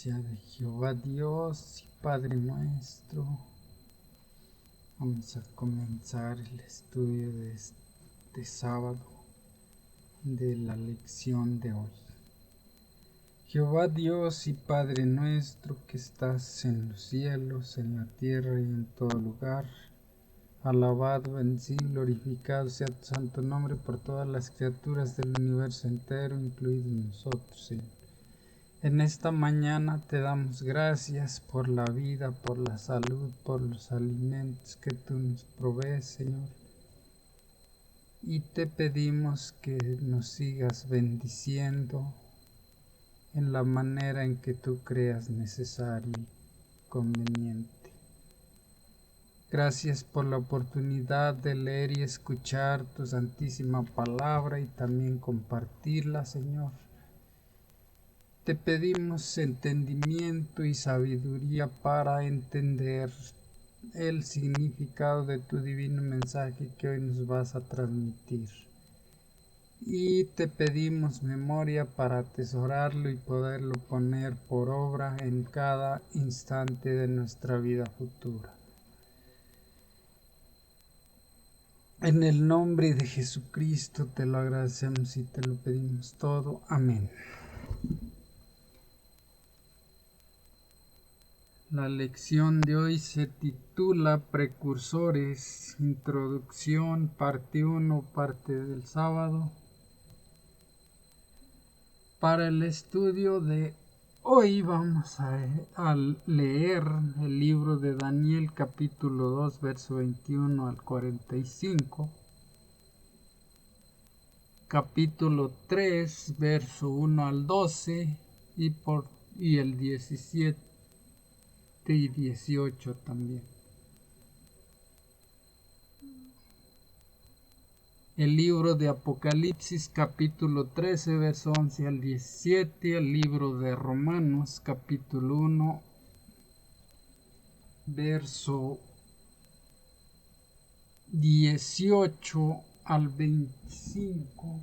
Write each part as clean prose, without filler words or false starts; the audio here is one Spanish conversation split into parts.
presencia de Jehová Dios y Padre nuestro. Vamos a comenzar el estudio de este sábado de la lección de hoy. Jehová Dios y Padre nuestro que estás en los cielos, en la tierra y en todo lugar, alabado, bendecido, glorificado sea tu santo nombre por todas las criaturas del universo entero, incluidos nosotros, Señor. En esta mañana te damos gracias por la vida, por la salud, por los alimentos que tú nos provees, Señor. Y te pedimos que nos sigas bendiciendo en la manera en que tú creas necesario y conveniente. Gracias por la oportunidad de leer y escuchar tu santísima palabra y también compartirla, Señor. Te pedimos entendimiento y sabiduría para entender el significado de tu divino mensaje que hoy nos vas a transmitir. Y te pedimos memoria para atesorarlo y poderlo poner por obra en cada instante de nuestra vida futura. En el nombre de Jesucristo te lo agradecemos y te lo pedimos todo. Amén. La lección de hoy se titula Precursores, Introducción, parte 1, parte del sábado. Para el estudio de hoy vamos a leer el libro de Daniel capítulo 2, verso 21 al 45. Capítulo 3, verso 1 al 12 y el 17 y 18 también. El libro de Apocalipsis capítulo 13, verso 11 al 17. El libro de Romanos capítulo 1, verso 18 al 25.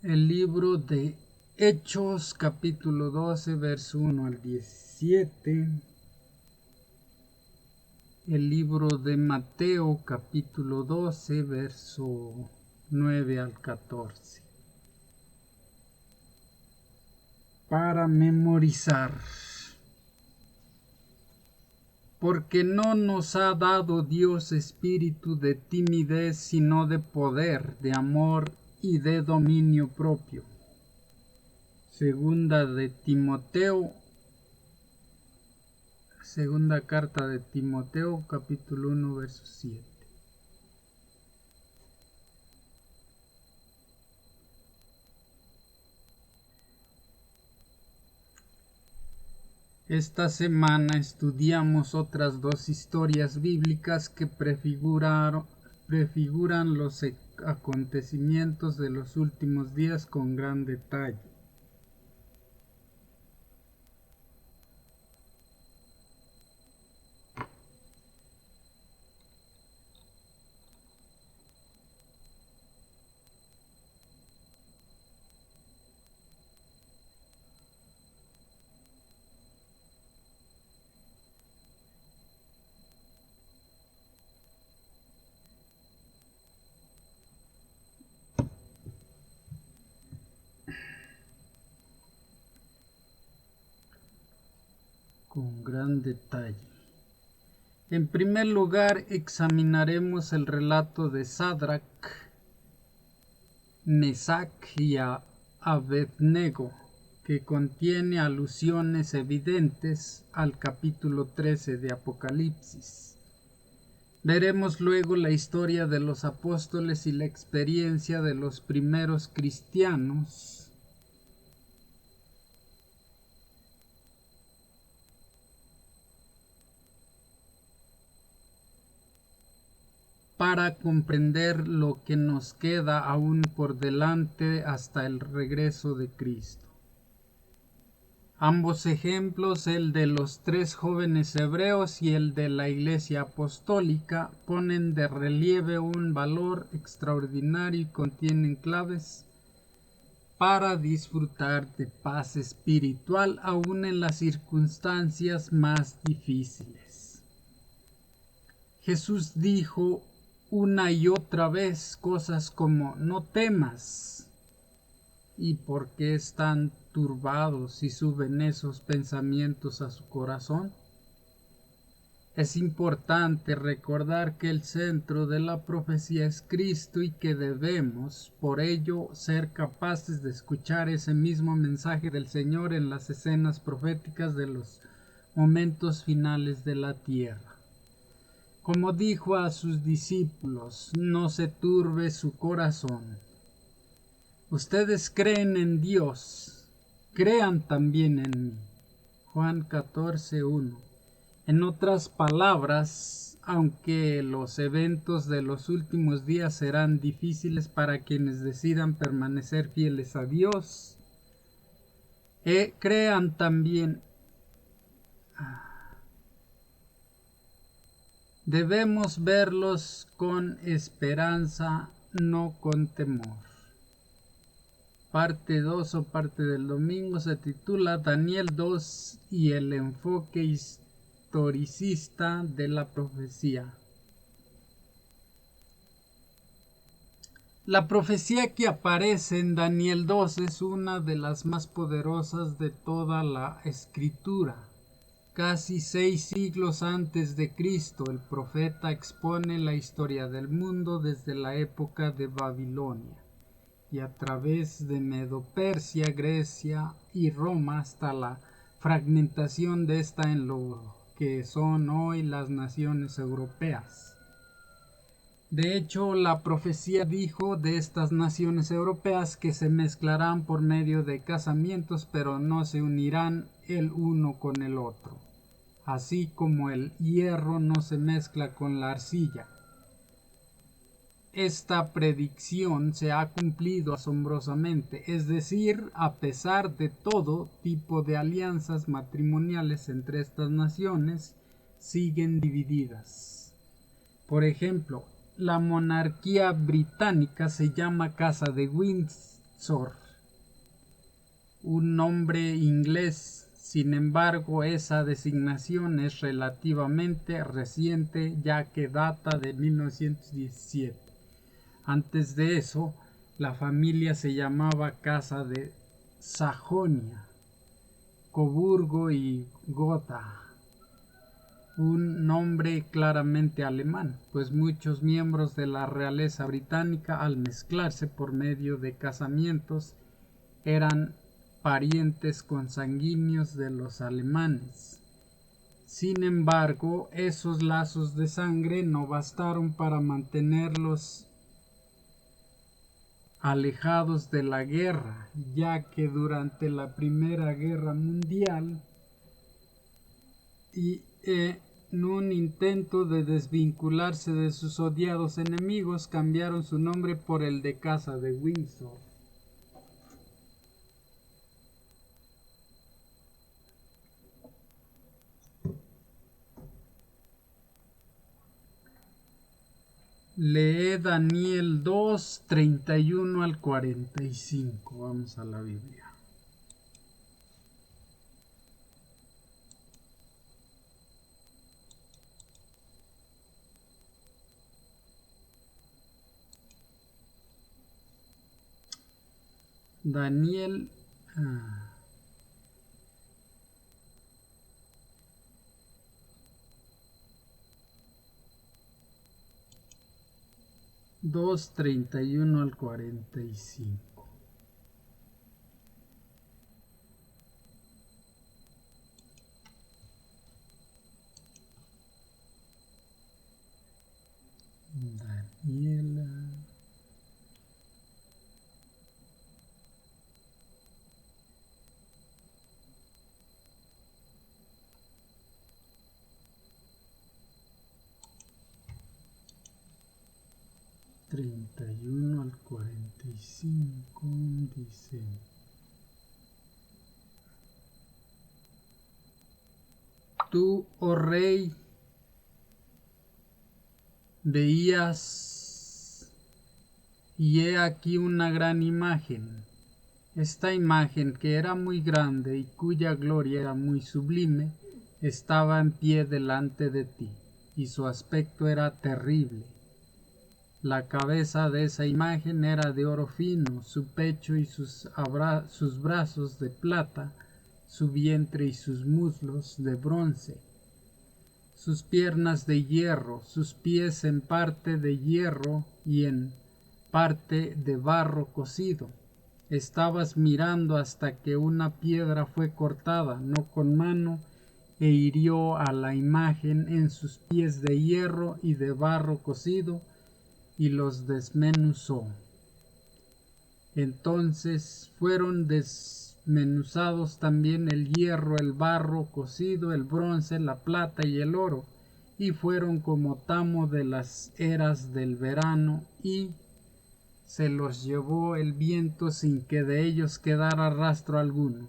El libro de Hechos capítulo 12, verso 1 al 17. El libro de Mateo capítulo 12, verso 9 al 14. Para memorizar. Porque no nos ha dado Dios espíritu de timidez, sino de poder, de amor y de dominio propio. Segunda carta de Timoteo, capítulo 1, verso 7. Esta semana estudiamos otras dos historias bíblicas que prefiguran los acontecimientos de los últimos días con gran detalle. Con gran detalle. En primer lugar, examinaremos el relato de Sadrach, Mesach y Abednego, que contiene alusiones evidentes al capítulo 13 de Apocalipsis. Veremos luego la historia de los apóstoles y la experiencia de los primeros cristianos para comprender lo que nos queda aún por delante hasta el regreso de Cristo. Ambos ejemplos, el de los 3 jóvenes hebreos y el de la Iglesia apostólica, ponen de relieve un valor extraordinario y contienen claves para disfrutar de paz espiritual aún en las circunstancias más difíciles. Jesús dijo una y otra vez cosas como no temas. ¿Y por qué están turbados y suben esos pensamientos a su corazón? Es importante recordar que el centro de la profecía es Cristo y que debemos, por ello, ser capaces de escuchar ese mismo mensaje del Señor en las escenas proféticas de los momentos finales de la tierra. Como dijo a sus discípulos, no se turbe su corazón. Ustedes creen en Dios, crean también en mí. Juan 14:1. En otras palabras, aunque los eventos de los últimos días serán difíciles para quienes decidan permanecer fieles a Dios, crean también. Debemos verlos con esperanza, no con temor. Parte 2 o parte del domingo se titula Daniel 2 y el enfoque historicista de la profecía. La profecía que aparece en Daniel 2 es una de las más poderosas de toda la escritura. Casi 6 siglos antes de Cristo, el profeta expone la historia del mundo desde la época de Babilonia y a través de Medo-Persia, Grecia y Roma hasta la fragmentación de esta en lo que son hoy las naciones europeas. De hecho, la profecía dijo de estas naciones europeas que se mezclarán por medio de casamientos, pero no se unirán el uno con el otro, así como el hierro no se mezcla con la arcilla. Esta predicción se ha cumplido asombrosamente, es decir, a pesar de todo tipo de alianzas matrimoniales entre estas naciones, siguen divididas. Por ejemplo, la monarquía británica se llama Casa de Windsor, un nombre inglés. Sin embargo, esa designación es relativamente reciente, ya que data de 1917. Antes de eso, la familia se llamaba Casa de Sajonia, Coburgo y Gotha, un nombre claramente alemán, pues muchos miembros de la realeza británica, al mezclarse por medio de casamientos, eran parientes consanguíneos de los alemanes. Sin embargo, esos lazos de sangre no bastaron para mantenerlos alejados de la guerra, ya que durante la Primera Guerra Mundial y en un intento de desvincularse de sus odiados enemigos, cambiaron su nombre por el de Casa de Windsor. Lee Daniel 2, 31 al 45. Vamos a la Biblia. Daniel 2, 31 al 45. 31 al 45 dice: Tú, oh rey, veías, y he aquí una gran imagen. Esta imagen, que era muy grande y cuya gloria era muy sublime, estaba en pie delante de ti, y su aspecto era terrible. La cabeza de esa imagen era de oro fino, su pecho y sus brazos de plata, su vientre y sus muslos de bronce, sus piernas de hierro, sus pies en parte de hierro y en parte de barro cocido. Estabas mirando hasta que una piedra fue cortada, no con mano, e hirió a la imagen en sus pies de hierro y de barro cocido, y los desmenuzó. Entonces fueron desmenuzados también el hierro, el barro cocido, el bronce, la plata y el oro, y fueron como tamo de las eras del verano, y se los llevó el viento sin que de ellos quedara rastro alguno.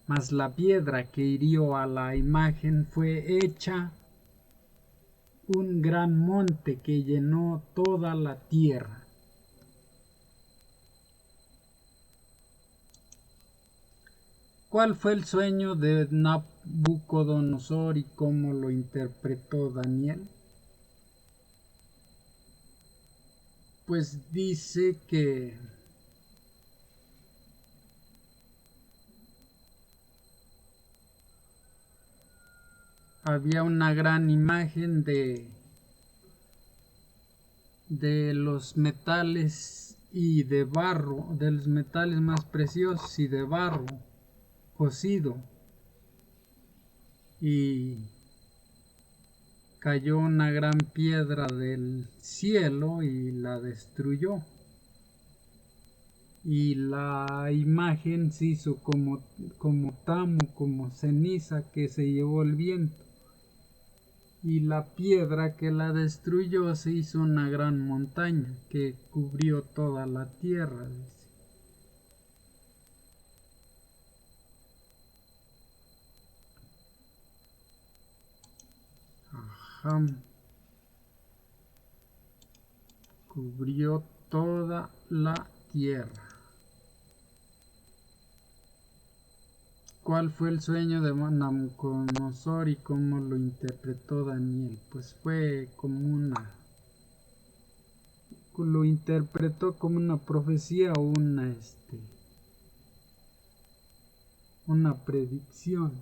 Mas la piedra que hirió a la imagen fue hecha un gran monte que llenó toda la tierra. ¿Cuál fue el sueño de Nabucodonosor y cómo lo interpretó Daniel? Pues dice que había una gran imagen de los metales y de barro, de los metales más preciosos y de barro cocido, y cayó una gran piedra del cielo y la destruyó, y la imagen se hizo como tamo, como ceniza que se llevó el viento, y la piedra que la destruyó se hizo una gran montaña que cubrió toda la tierra, dice. Ajá. Cubrió toda la tierra. ¿Cuál fue el sueño de Nabucodonosor y cómo lo interpretó Daniel? Pues fue como lo interpretó como una profecía o una predicción.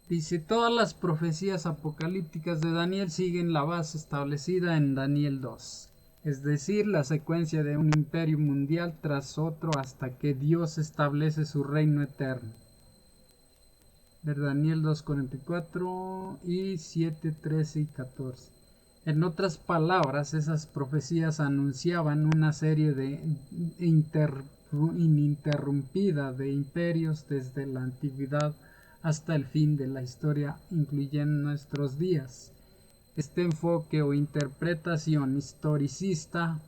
Dice, todas las profecías apocalípticas de Daniel siguen la base establecida en Daniel 2. Es decir, la secuencia de un imperio mundial tras otro hasta que Dios establece su reino eterno. De Daniel 2:44 y 7:13 y 14. En otras palabras, esas profecías anunciaban una serie de ininterrumpida de imperios desde la antigüedad hasta el fin de la historia, incluyendo nuestros días. Este enfoque o interpretación historicista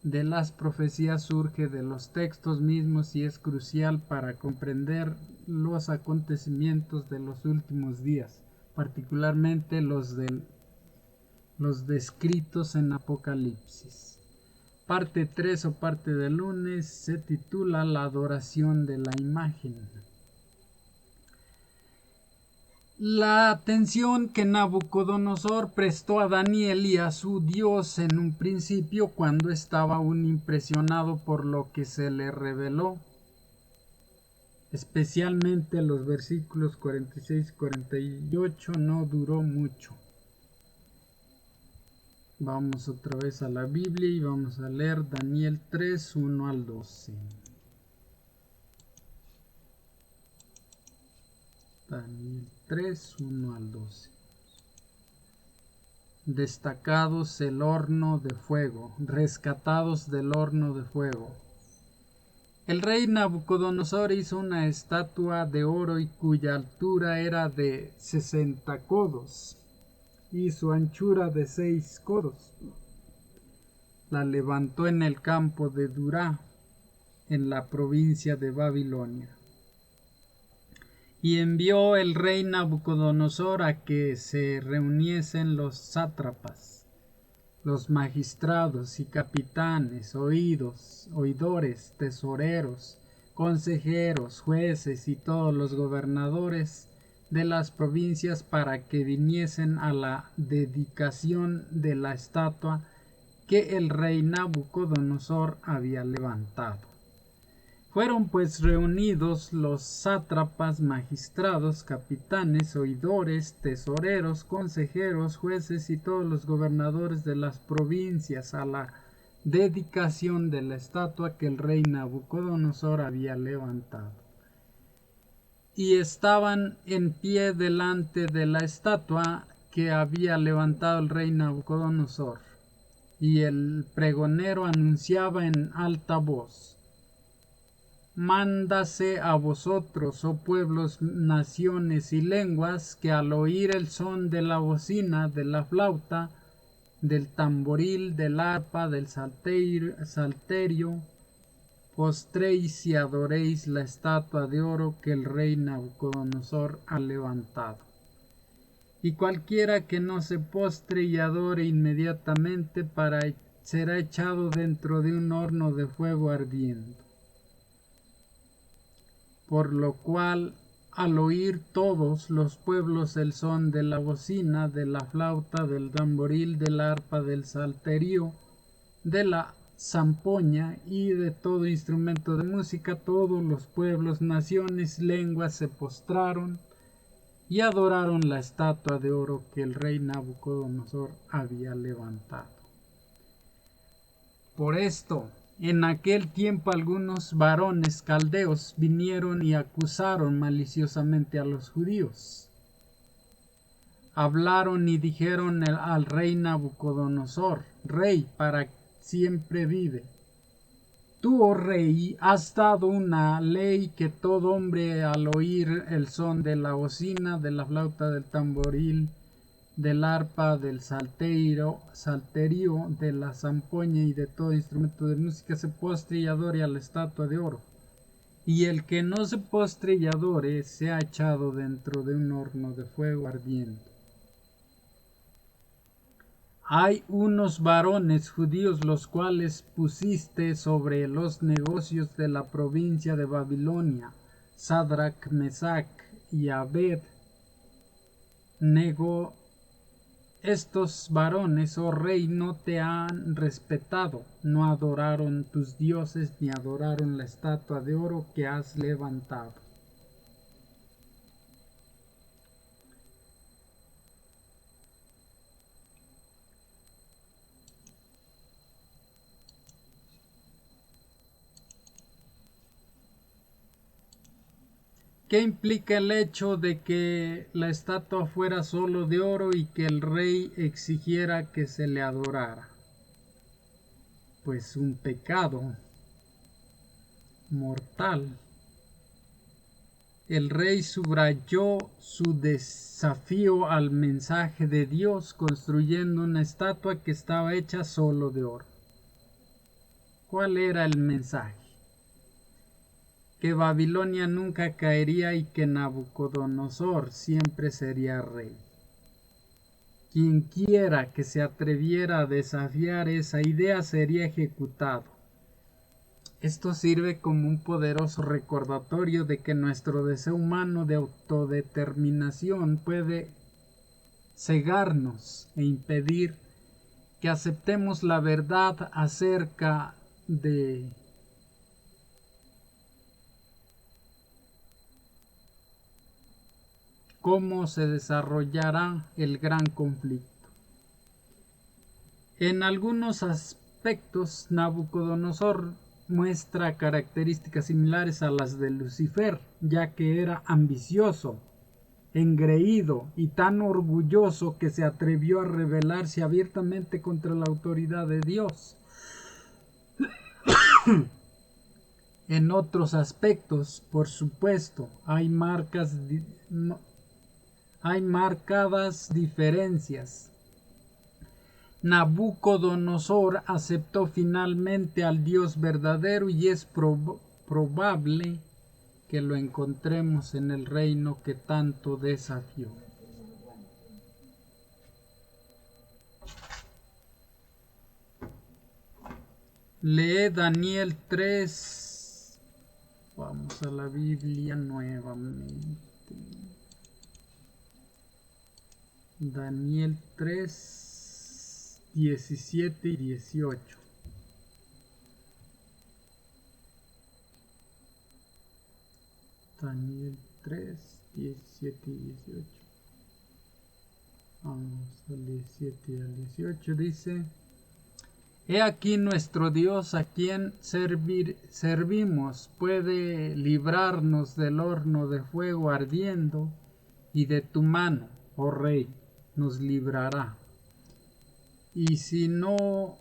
de las profecías surge de los textos mismos y es crucial para comprender los acontecimientos de los últimos días, particularmente los descritos en Apocalipsis. Parte 3 o parte del lunes se titula La adoración de la imagen. La atención que Nabucodonosor prestó a Daniel y a su Dios en un principio, cuando estaba aún impresionado por lo que se le reveló, especialmente los versículos 46 y 48, no duró mucho. Vamos otra vez a la Biblia y vamos a leer Daniel 3, 1 al 12. Daniel 3, 1 al 12. Destacados el horno de fuego, rescatados del horno de fuego. El rey Nabucodonosor hizo una estatua de oro y cuya altura era de 60 codos. y su anchura de 6 codos. La levantó en el campo de Dura, en la provincia de Babilonia. Y envió el rey Nabucodonosor a que se reuniesen los sátrapas, los magistrados y capitanes, oidores, tesoreros, consejeros, jueces y todos los gobernadores de las provincias para que viniesen a la dedicación de la estatua que el rey Nabucodonosor había levantado. Fueron pues reunidos los sátrapas, magistrados, capitanes, oidores, tesoreros, consejeros, jueces y todos los gobernadores de las provincias a la dedicación de la estatua que el rey Nabucodonosor había levantado. Y estaban en pie delante de la estatua que había levantado el rey Nabucodonosor. Y el pregonero anunciaba en alta voz: Mándase a vosotros, oh pueblos, naciones y lenguas, que al oír el son de la bocina, de la flauta, del tamboril, del arpa, del salterio, postréis y adoréis la estatua de oro que el rey Nabucodonosor ha levantado. Y cualquiera que no se postre y adore inmediatamente será echado dentro de un horno de fuego ardiendo. Por lo cual, al oír todos los pueblos el son de la bocina, de la flauta, del tamboril, del arpa, del salterio, de la zampoña y de todo instrumento de música, todos los pueblos, naciones, lenguas se postraron y adoraron la estatua de oro que el rey Nabucodonosor había levantado. Por esto, en aquel tiempo algunos varones caldeos vinieron y acusaron maliciosamente a los judíos. Hablaron y dijeron al rey Nabucodonosor: Rey, para siempre vive. Tú, oh rey, has dado una ley que todo hombre al oír el son de la bocina, de la flauta, del tamboril, del arpa, del salterio, de la zampoña y de todo instrumento de música se postre y adore a la estatua de oro. Y el que no se postre y adore sea echado dentro de un horno de fuego ardiendo. Hay unos varones judíos los cuales pusiste sobre los negocios de la provincia de Babilonia, Sadrach, Mesach y Abed-nego. Estos varones, oh rey, no te han respetado, no adoraron tus dioses ni adoraron la estatua de oro que has levantado. ¿Qué implica el hecho de que la estatua fuera solo de oro y que el rey exigiera que se le adorara? Pues un pecado mortal. El rey subrayó su desafío al mensaje de Dios construyendo una estatua que estaba hecha solo de oro. ¿Cuál era el mensaje? Que Babilonia nunca caería y que Nabucodonosor siempre sería rey. Quien quiera que se atreviera a desafiar esa idea sería ejecutado. Esto sirve como un poderoso recordatorio de que nuestro deseo humano de autodeterminación puede cegarnos e impedir que aceptemos la verdad acerca de cómo se desarrollará el gran conflicto. En algunos aspectos, Nabucodonosor muestra características similares a las de Lucifer, ya que era ambicioso, engreído y tan orgulloso que se atrevió a rebelarse abiertamente contra la autoridad de Dios. En otros aspectos, por supuesto, hay marcas hay marcadas diferencias. Nabucodonosor aceptó finalmente al Dios verdadero y es probable que lo encontremos en el reino que tanto desafió. Lee Daniel 3. Vamos a la Biblia nuevamente. Daniel 3, 17 y 18. Daniel 3, 17 y 18. Vamos al 17 y al 18. Dice: He aquí nuestro Dios, a quien servimos, puede librarnos del horno de fuego ardiendo, y de tu mano, oh Rey, nos librará. Y si no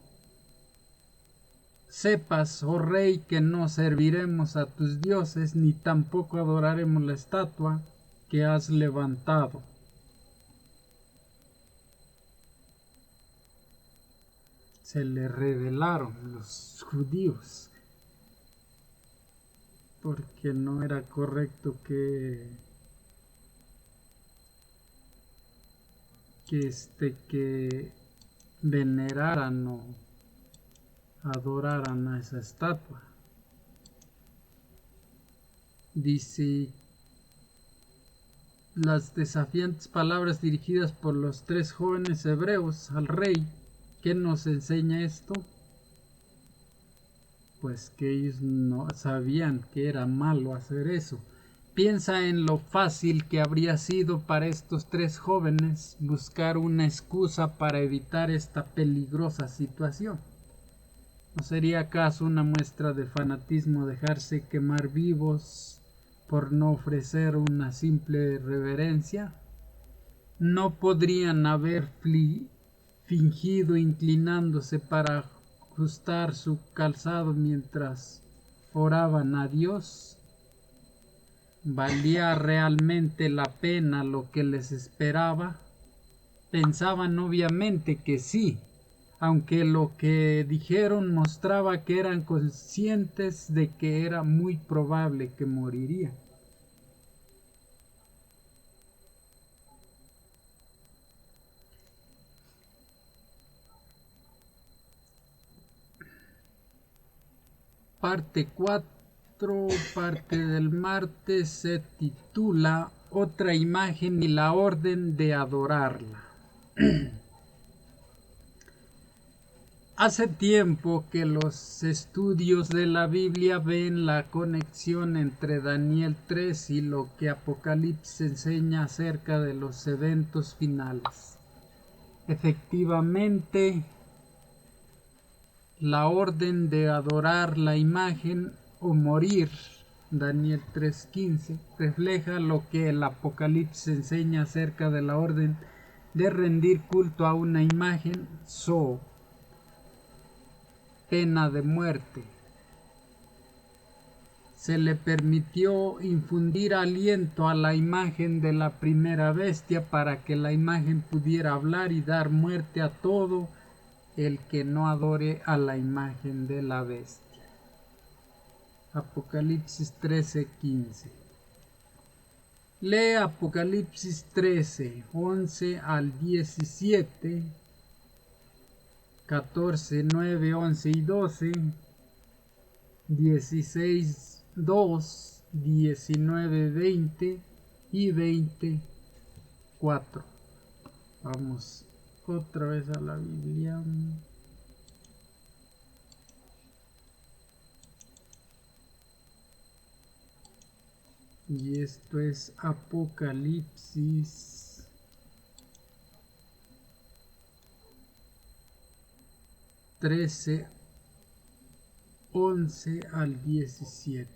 sepas, oh Rey, que no serviremos a tus dioses, ni tampoco adoraremos la estatua que has levantado. Se le rebelaron los judíos, porque no era correcto que veneraran o adoraran a esa estatua. Dice: las desafiantes palabras dirigidas por los 3 jóvenes hebreos al rey. ¿Qué nos enseña esto? Pues que ellos no sabían que era malo hacer eso. Piensa en lo fácil que habría sido para estos 3 jóvenes buscar una excusa para evitar esta peligrosa situación. ¿No sería acaso una muestra de fanatismo dejarse quemar vivos por no ofrecer una simple reverencia? ¿No podrían haber fingido inclinándose para ajustar su calzado mientras oraban a Dios? ¿Valía realmente la pena lo que les esperaba? Pensaban obviamente que sí, aunque lo que dijeron mostraba que eran conscientes de que era muy probable que moriría. Parte 4, parte del martes, se titula Otra imagen y la orden de adorarla. Hace tiempo que los estudios de la Biblia ven la conexión entre Daniel 3 y lo que Apocalipsis enseña acerca de los eventos finales. Efectivamente, la orden de adorar la imagen o morir, Daniel 3:15, refleja lo que el Apocalipsis enseña acerca de la orden de rendir culto a una imagen, pena de muerte. Se le permitió infundir aliento a la imagen de la primera bestia para que la imagen pudiera hablar y dar muerte a todo el que no adore a la imagen de la bestia. Apocalipsis 13:15. Lee Apocalipsis 13, 11 al 17, 14, 9, 11 y 12, 16, 2, 19, 20 y 24. Vamos otra vez a la Biblia. Y esto es Apocalipsis 13, 11 al 17.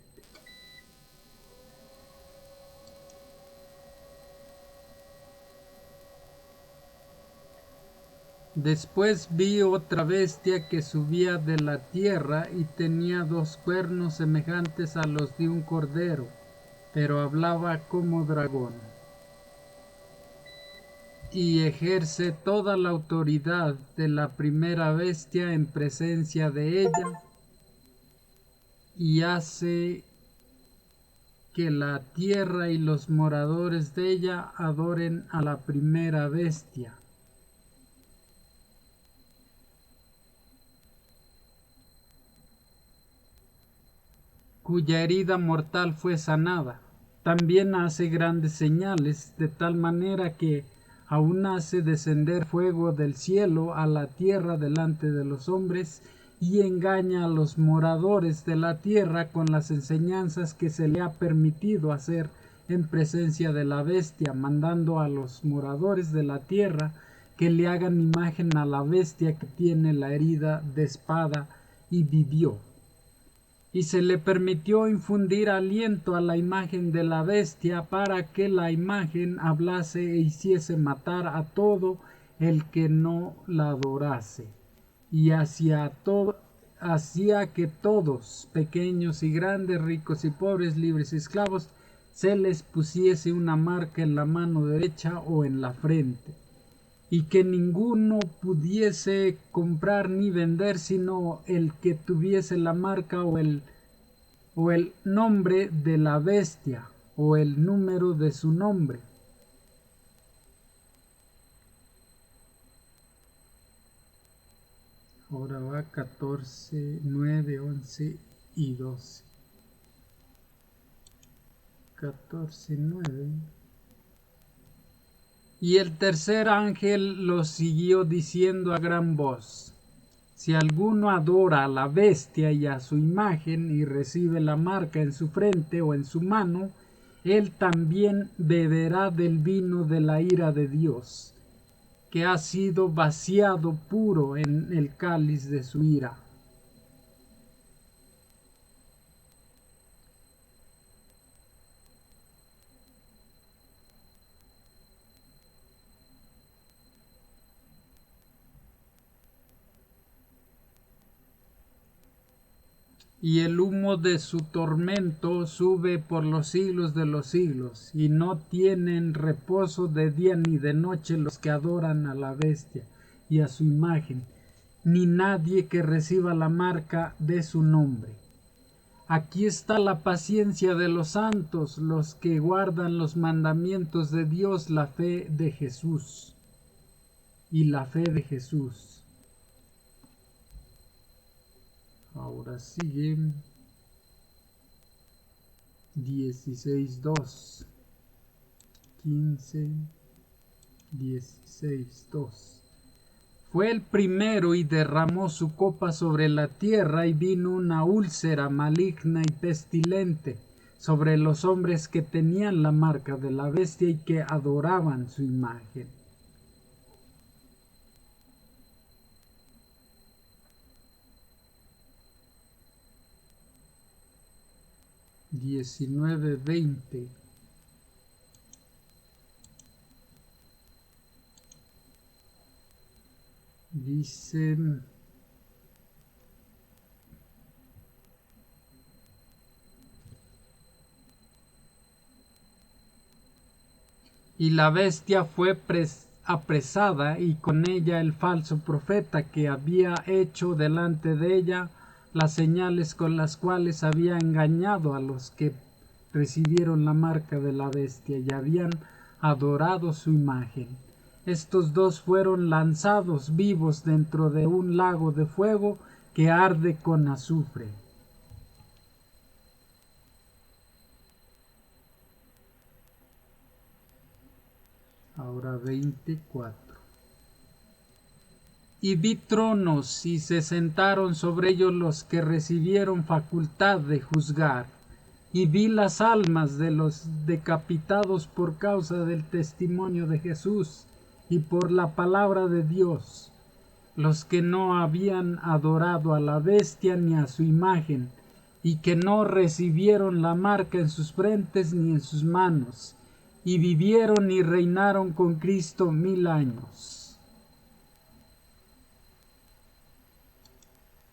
Después vi otra bestia que subía de la tierra y tenía 2 cuernos semejantes a los de un cordero, pero hablaba como dragón. y ejerce toda la autoridad de la primera bestia en presencia de ella y hace que la tierra y los moradores de ella adoren a la primera bestia, cuya herida mortal fue sanada. También hace grandes señales, de tal manera que aún hace descender fuego del cielo a la tierra delante de los hombres, y engaña a los moradores de la tierra con las enseñanzas que se le ha permitido hacer en presencia de la bestia, mandando a los moradores de la tierra que le hagan imagen a la bestia que tiene la herida de espada y vivió. Y se le permitió infundir aliento a la imagen de la bestia para que la imagen hablase e hiciese matar a todo el que no la adorase. Y hacía que todos, pequeños y grandes, ricos y pobres, libres y esclavos, se les pusiese una marca en la mano derecha o en la frente, y que ninguno pudiese comprar ni vender sino el que tuviese la marca o el nombre de la bestia o el número de su nombre. Ahora va 14, 9, 11 y 12. 14, 9. Y el tercer ángel los siguió diciendo a gran voz: si alguno adora a la bestia y a su imagen y recibe la marca en su frente o en su mano, él también beberá del vino de la ira de Dios, que ha sido vaciado puro en el cáliz de su ira. Y el humo de su tormento sube por los siglos de los siglos, y no tienen reposo de día ni de noche los que adoran a la bestia y a su imagen, ni nadie que reciba la marca de su nombre. Aquí está la paciencia de los santos, los que guardan los mandamientos de Dios, la fe de Jesús. Y la fe de Jesús. Ahora sigue 16:2, 15, 16:2. Fue el primero y derramó su copa sobre la tierra, y vino una úlcera maligna y pestilente sobre los hombres que tenían la marca de la bestia y que adoraban su imagen. 19:20. Dice: y la bestia fue apresada, y con ella el falso profeta que había hecho delante de ella las señales con las cuales había engañado a los que recibieron la marca de la bestia y habían adorado su imagen. Estos dos fueron lanzados vivos dentro de un lago de fuego que arde con azufre. Ahora 24. Y vi tronos, y se sentaron sobre ellos los que recibieron facultad de juzgar. Y vi las almas de los decapitados por causa del testimonio de Jesús y por la palabra de Dios, los que no habían adorado a la bestia ni a su imagen, y que no recibieron la marca en sus frentes ni en sus manos, y vivieron y reinaron con Cristo 1000 años.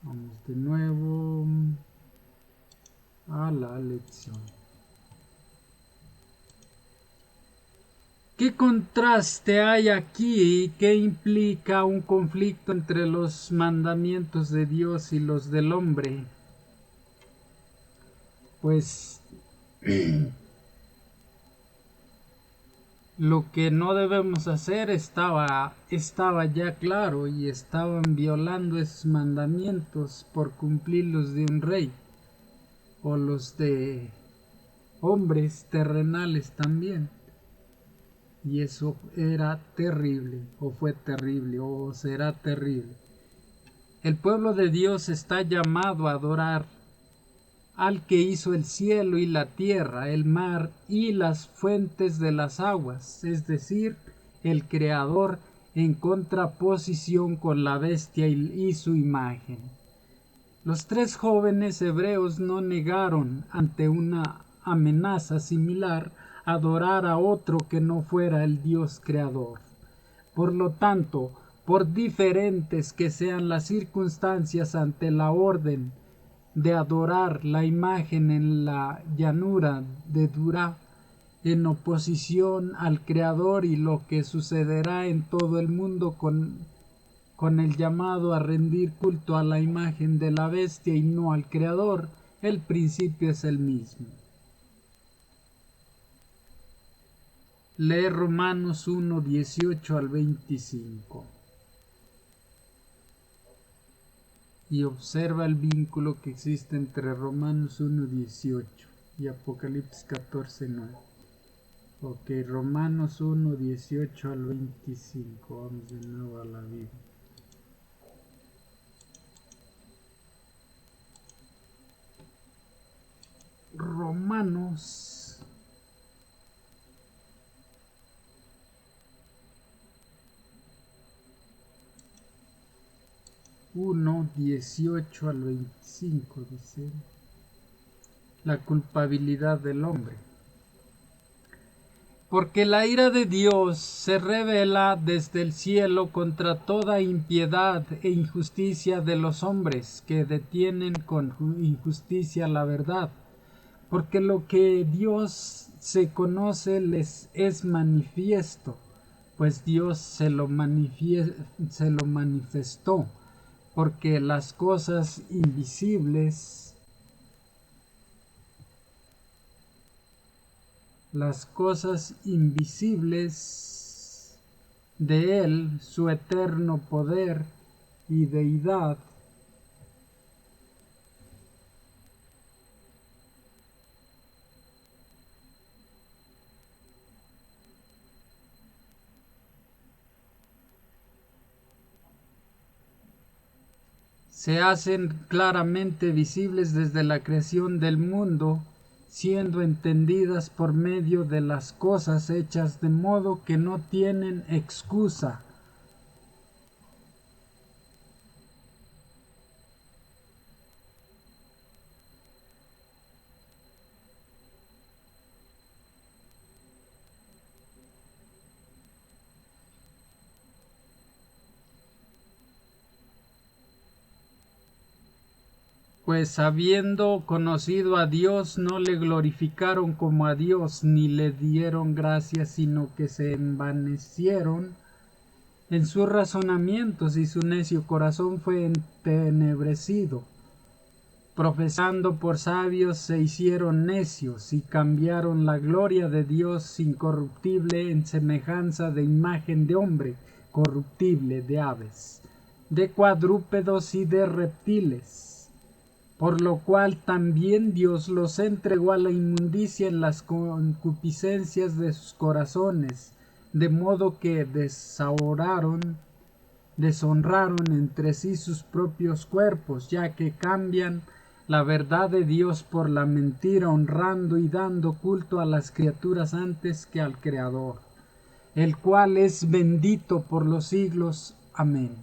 Vamos de nuevo a la lección. ¿Qué contraste hay aquí? ¿Qué implica un conflicto entre los mandamientos de Dios y los del hombre? Pues lo que no debemos hacer estaba ya claro, y estaban violando esos mandamientos por cumplir los de un rey o los de hombres terrenales también. Y eso era terrible, o fue terrible, o será terrible. El pueblo de Dios está llamado a adorar al que hizo el cielo y la tierra, el mar y las fuentes de las aguas, es decir, el Creador, en contraposición con la bestia y su imagen. Los tres jóvenes hebreos no negaron ante una amenaza similar adorar a otro que no fuera el Dios creador. Por lo tanto, por diferentes que sean las circunstancias ante la orden de adorar la imagen en la llanura de Dura, en oposición al Creador, y lo que sucederá en todo el mundo con el llamado a rendir culto a la imagen de la bestia y no al Creador, el principio es el mismo. Lee Romanos 1, 18 al 25 y observa el vínculo que existe entre Romanos 1, 18 y Apocalipsis 14, 9. Ok, Romanos 1, 18 al 25. Vamos de nuevo a la Biblia. Romanos 1, 18 al 25 dice: la culpabilidad del hombre. Porque la ira de Dios se revela desde el cielo contra toda impiedad e injusticia de los hombres que detienen con injusticia la verdad. Porque lo que Dios se conoce les es manifiesto, pues Dios se lo manifestó, porque las cosas invisibles de Él, su eterno poder y deidad, se hacen claramente visibles desde la creación del mundo, siendo entendidas por medio de las cosas hechas, de modo que no tienen excusa. Pues habiendo conocido a Dios, no le glorificaron como a Dios, ni le dieron gracias, sino que se envanecieron en sus razonamientos, y su necio corazón fue entenebrecido. Profesando por sabios, se hicieron necios, y cambiaron la gloria de Dios incorruptible en semejanza de imagen de hombre corruptible, de aves, de cuadrúpedos y de reptiles. Por lo cual también Dios los entregó a la inmundicia en las concupiscencias de sus corazones, de modo que deshonraron entre sí sus propios cuerpos, ya que cambian la verdad de Dios por la mentira, honrando y dando culto a las criaturas antes que al Creador, el cual es bendito por los siglos. Amén.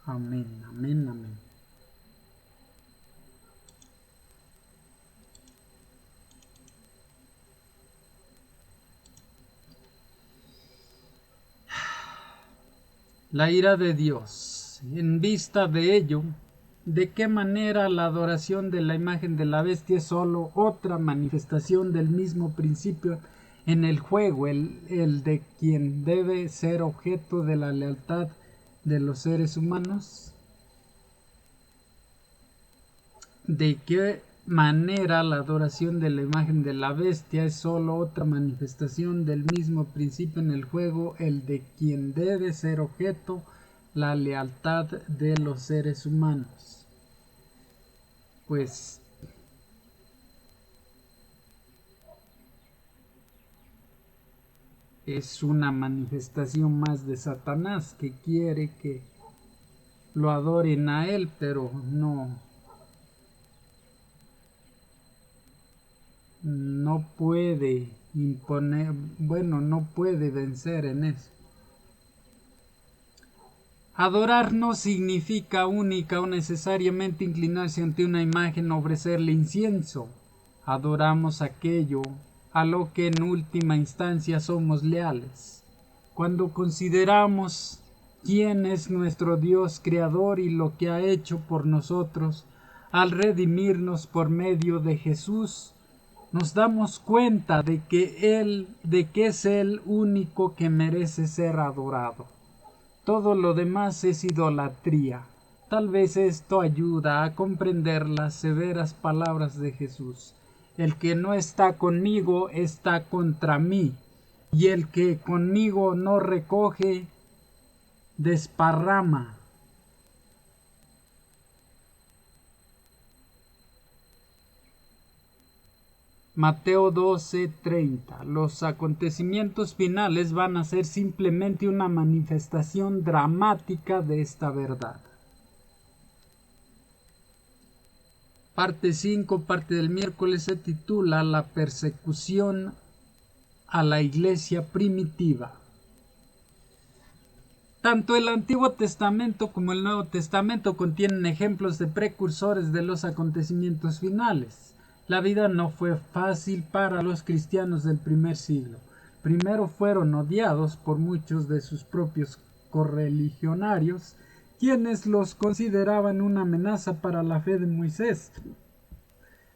Amén, amén, amén. La ira de Dios. En vista de ello, ¿De qué manera la adoración de la imagen de la bestia es solo otra manifestación del mismo principio en el juego, el de quien debe ser objeto de la lealtad de los seres humanos? ¿De qué manera la adoración de la imagen de la bestia es solo otra manifestación del mismo principio en el juego, el de quien debe ser objeto la lealtad de los seres humanos? Pues es una manifestación más de Satanás, que quiere que lo adoren a él, pero no puede imponer, bueno, no puede vencer en eso. Adorar no significa única o necesariamente inclinarse ante una imagen o ofrecerle incienso. Adoramos aquello a lo que en última instancia somos leales. Cuando consideramos quién es nuestro Dios creador y lo que ha hecho por nosotros al redimirnos por medio de Jesús, nos damos cuenta de que es el único que merece ser adorado. Todo lo demás es idolatría. Tal vez esto ayuda a comprender las severas palabras de Jesús. El que no está conmigo está contra mí, y el que conmigo no recoge, desparrama. Mateo 12:30. Los acontecimientos finales van a ser simplemente una manifestación dramática de esta verdad. Parte 5, parte del miércoles, se titula La persecución a la iglesia primitiva. Tanto el Antiguo Testamento como el Nuevo Testamento contienen ejemplos de precursores de los acontecimientos finales. La vida no fue fácil para los cristianos del primer siglo. Primero fueron odiados por muchos de sus propios correligionarios, quienes los consideraban una amenaza para la fe de Moisés.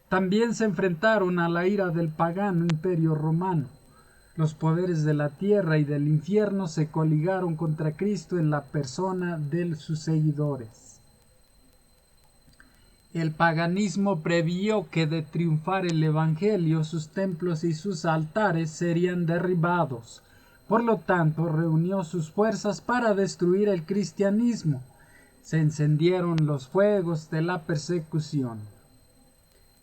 También se enfrentaron a la ira del pagano imperio romano. Los poderes de la tierra y del infierno se coligaron contra Cristo en la persona de sus seguidores. El paganismo previó que de triunfar el Evangelio, sus templos y sus altares serían derribados. Por lo tanto, reunió sus fuerzas para destruir el cristianismo. Se encendieron los fuegos de la persecución.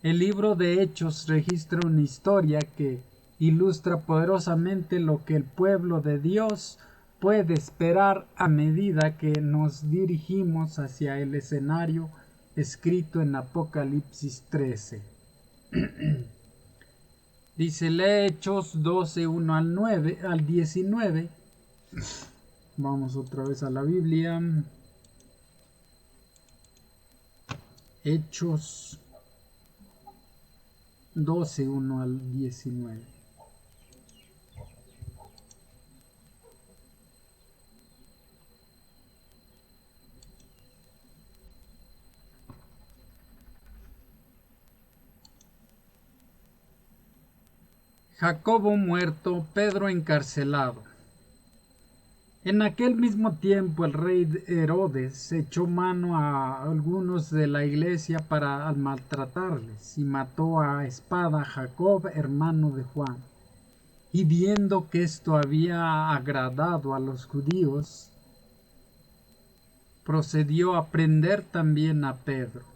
El libro de Hechos registra una historia que ilustra poderosamente lo que el pueblo de Dios puede esperar a medida que nos dirigimos hacia el escenario escrito en Apocalipsis 13. Dice, lee Hechos 12, 1 al 19. Vamos otra vez a la Biblia. Hechos 12, 1 al 19. Jacobo muerto, Pedro encarcelado. En aquel mismo tiempo el rey Herodes echó mano a algunos de la iglesia para maltratarles y mató a espada a Jacob, hermano de Juan. Y viendo que esto había agradado a los judíos, procedió a prender también a Pedro.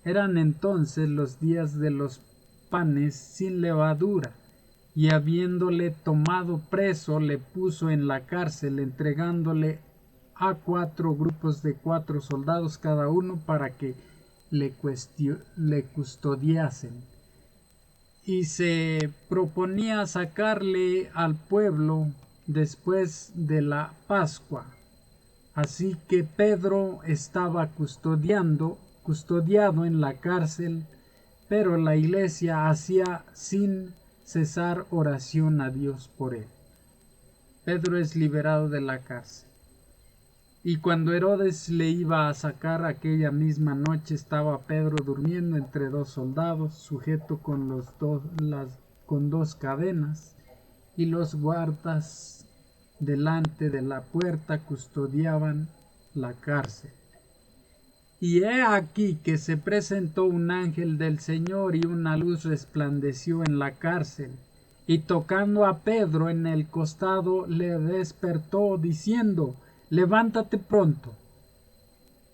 Eran entonces los días de los panes sin levadura, y habiéndole tomado preso, le puso en la cárcel, entregándole a 4 grupos de 4 soldados cada uno para que le custodiasen. Y se proponía sacarle al pueblo después de la Pascua. Así que Pedro estaba custodiado en la cárcel, pero la iglesia hacía sin cesar oración a Dios por él. Pedro es liberado de la cárcel. Y cuando Herodes le iba a sacar aquella misma noche, estaba Pedro durmiendo entre dos soldados, sujeto con dos cadenas, y los guardas delante de la puerta custodiaban la cárcel. Y he aquí que se presentó un ángel del Señor, y una luz resplandeció en la cárcel, y tocando a Pedro en el costado le despertó, diciendo: levántate pronto.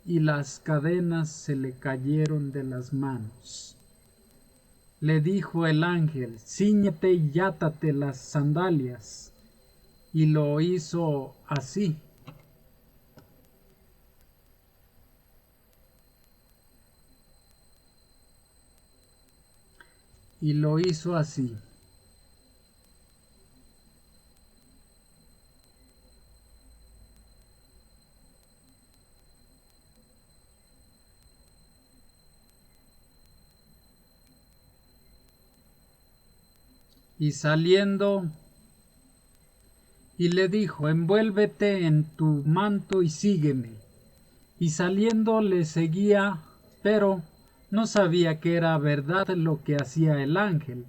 Y las cadenas se le cayeron de las manos. Le dijo el ángel: cíñete y átate las sandalias. Y lo hizo así. Y lo hizo así. Y saliendo, y le dijo: envuélvete en tu manto y sígueme. Y saliendo le seguía, pero no sabía que era verdad lo que hacía el ángel,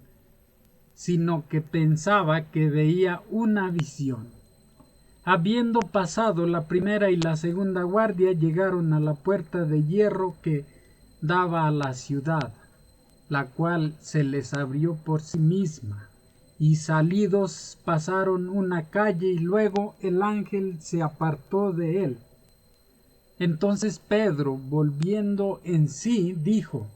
sino que pensaba que veía una visión. Habiendo pasado la primera y la segunda guardia, llegaron a la puerta de hierro que daba a la ciudad, la cual se les abrió por sí misma. Y salidos pasaron una calle, y luego el ángel se apartó de él. Entonces Pedro, volviendo en sí, dijo: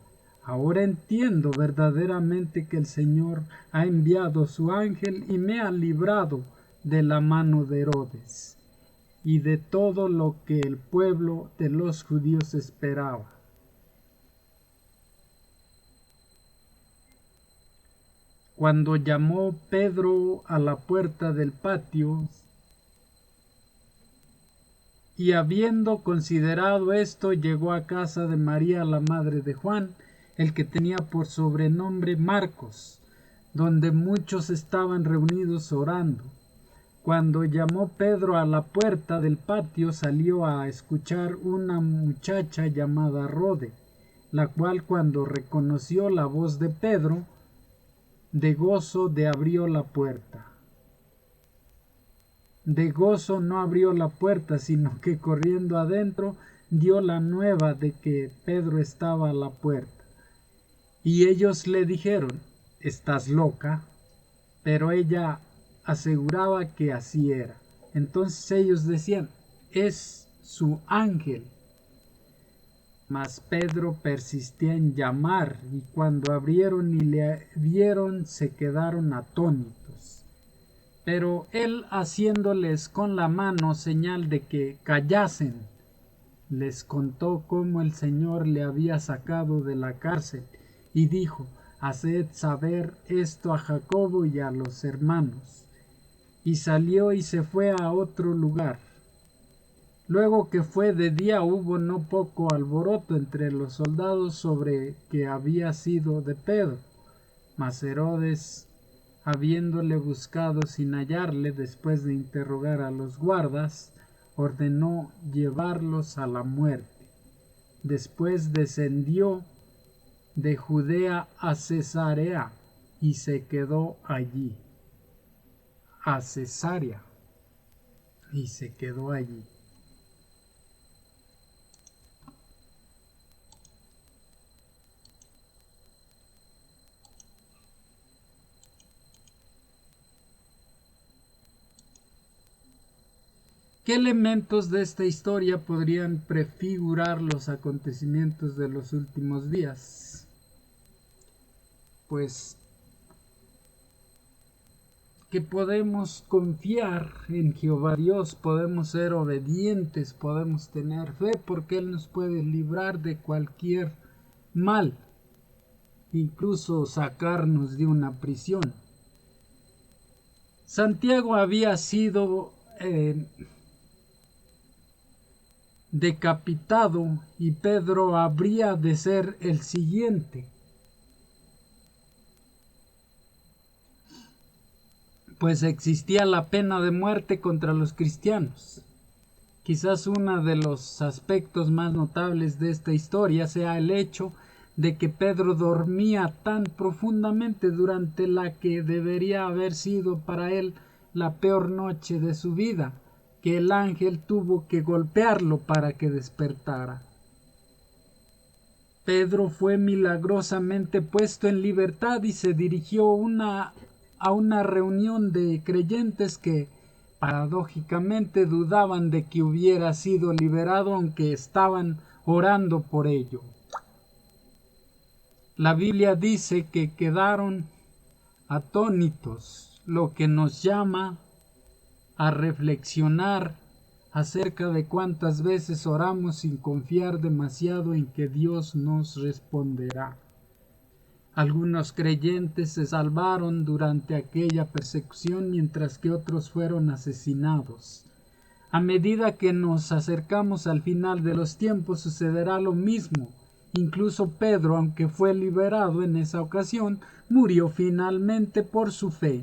ahora entiendo verdaderamente que el Señor ha enviado su ángel y me ha librado de la mano de Herodes y de todo lo que el pueblo de los judíos esperaba. Cuando llamó Pedro a la puerta del patio, y habiendo considerado esto, llegó a casa de María, la madre de Juan, el que tenía por sobrenombre Marcos, donde muchos estaban reunidos orando. Cuando llamó Pedro a la puerta del patio, salió a escuchar una muchacha llamada Rode, la cual, cuando reconoció la voz de Pedro, de gozo de abrió la puerta. De gozo no abrió la puerta, sino que corriendo adentro dio la nueva de que Pedro estaba a la puerta. Y ellos le dijeron: ¿estás loca? Pero ella aseguraba que así era. Entonces ellos decían: es su ángel. Mas Pedro persistía en llamar, y cuando abrieron y le vieron, se quedaron atónitos. Pero él, haciéndoles con la mano señal de que callasen, les contó cómo el Señor le había sacado de la cárcel, y dijo: haced saber esto a Jacobo y a los hermanos. Y salió y se fue a otro lugar. Luego que fue de día, hubo no poco alboroto entre los soldados sobre que había sido de Pedro. Mas Herodes, habiéndole buscado sin hallarle, después de interrogar a los guardas, ordenó llevarlos a la muerte. Después descendió de Judea a Cesarea y se quedó allí. A Cesarea y se quedó allí. ¿Qué elementos de esta historia podrían prefigurar los acontecimientos de los últimos días? Pues que podemos confiar en Jehová Dios, podemos ser obedientes, podemos tener fe, porque Él nos puede librar de cualquier mal, incluso sacarnos de una prisión. Santiago había sido decapitado, y Pedro habría de ser el siguiente, pues existía la pena de muerte contra los cristianos. Quizás uno de los aspectos más notables de esta historia sea el hecho de que Pedro dormía tan profundamente durante la que debería haber sido para él la peor noche de su vida, que el ángel tuvo que golpearlo para que despertara. Pedro fue milagrosamente puesto en libertad y se dirigió a una reunión de creyentes que paradójicamente dudaban de que hubiera sido liberado, aunque estaban orando por ello. La Biblia dice que quedaron atónitos, lo que nos llama a reflexionar acerca de cuántas veces oramos sin confiar demasiado en que Dios nos responderá. Algunos creyentes se salvaron durante aquella persecución, mientras que otros fueron asesinados. A medida que nos acercamos al final de los tiempos sucederá lo mismo. Incluso Pedro, aunque fue liberado en esa ocasión, murió finalmente por su fe.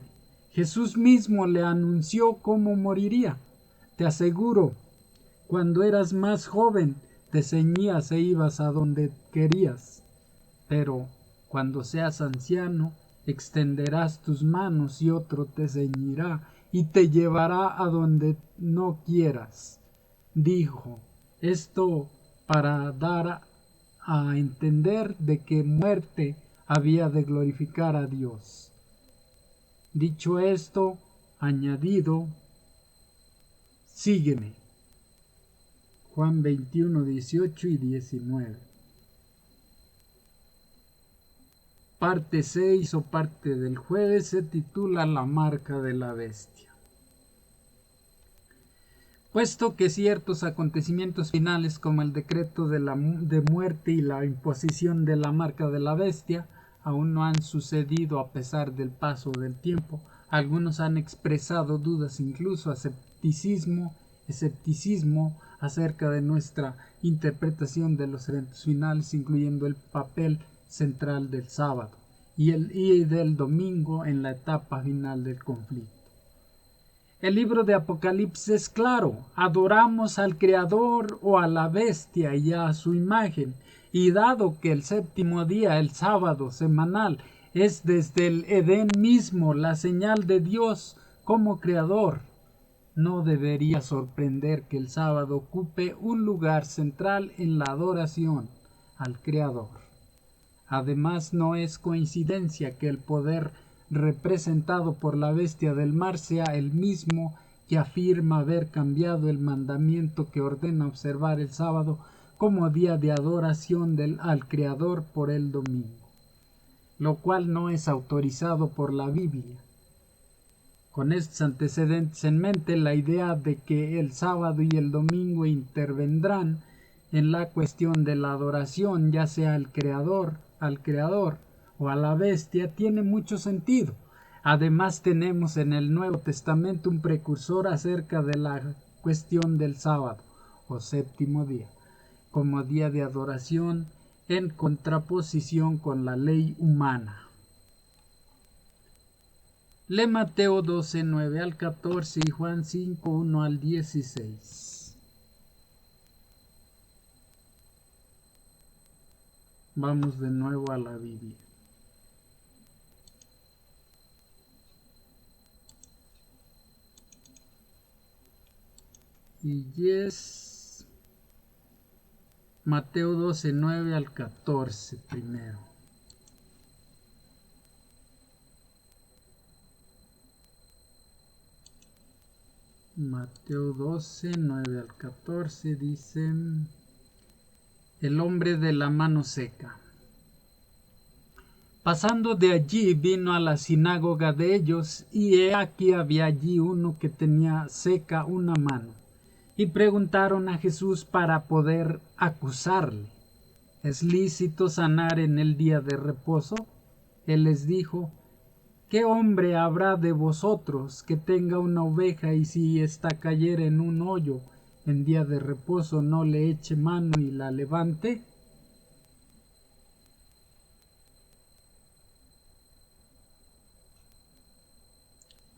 Jesús mismo le anunció cómo moriría. Te aseguro, cuando eras más joven, te ceñías e ibas a donde querías. Pero cuando seas anciano, extenderás tus manos y otro te ceñirá y te llevará a donde no quieras. Dijo esto para dar a entender de qué muerte había de glorificar a Dios. Dicho esto, añadido, sígueme. Juan 21, 18 y 19. Parte 6 o parte del jueves se titula La marca de la bestia. Puesto que ciertos acontecimientos finales como el decreto de muerte y la imposición de la marca de la bestia aún no han sucedido a pesar del paso del tiempo, algunos han expresado dudas, incluso escepticismo acerca de nuestra interpretación de los eventos finales, incluyendo el papel central del sábado y del domingo en la etapa final del conflicto. El libro de Apocalipsis es claro: adoramos al Creador o a la bestia y a su imagen, y dado que el séptimo día, el sábado semanal, es desde el Edén mismo la señal de Dios como Creador, no debería sorprender que el sábado ocupe un lugar central en la adoración al Creador. Además, no es coincidencia que el poder representado por la bestia del mar sea el mismo que afirma haber cambiado el mandamiento que ordena observar el sábado como día de adoración al Creador por el domingo, lo cual no es autorizado por la Biblia. Con estos antecedentes en mente, la idea de que el sábado y el domingo intervendrán en la cuestión de la adoración, ya sea al Creador o a la bestia, tiene mucho sentido. Además, tenemos en el Nuevo Testamento un precursor acerca de la cuestión del sábado o séptimo día como día de adoración, en contraposición con la ley humana. Lee Mateo 12, 9 al 14 y Juan 5, 1 al 16. Vamos de nuevo a la Biblia. Y es Mateo 12, 9 al 14 primero. Mateo 12, 9 al 14 dice: el hombre de la mano seca. Pasando de allí vino a la sinagoga de ellos, y he aquí había allí uno que tenía seca una mano. Y preguntaron a Jesús para poder acusarle: ¿es lícito sanar en el día de reposo? Él les dijo: ¿qué hombre habrá de vosotros que tenga una oveja y si ésta cayere en un hoyo en día de reposo no le eche mano y la levante?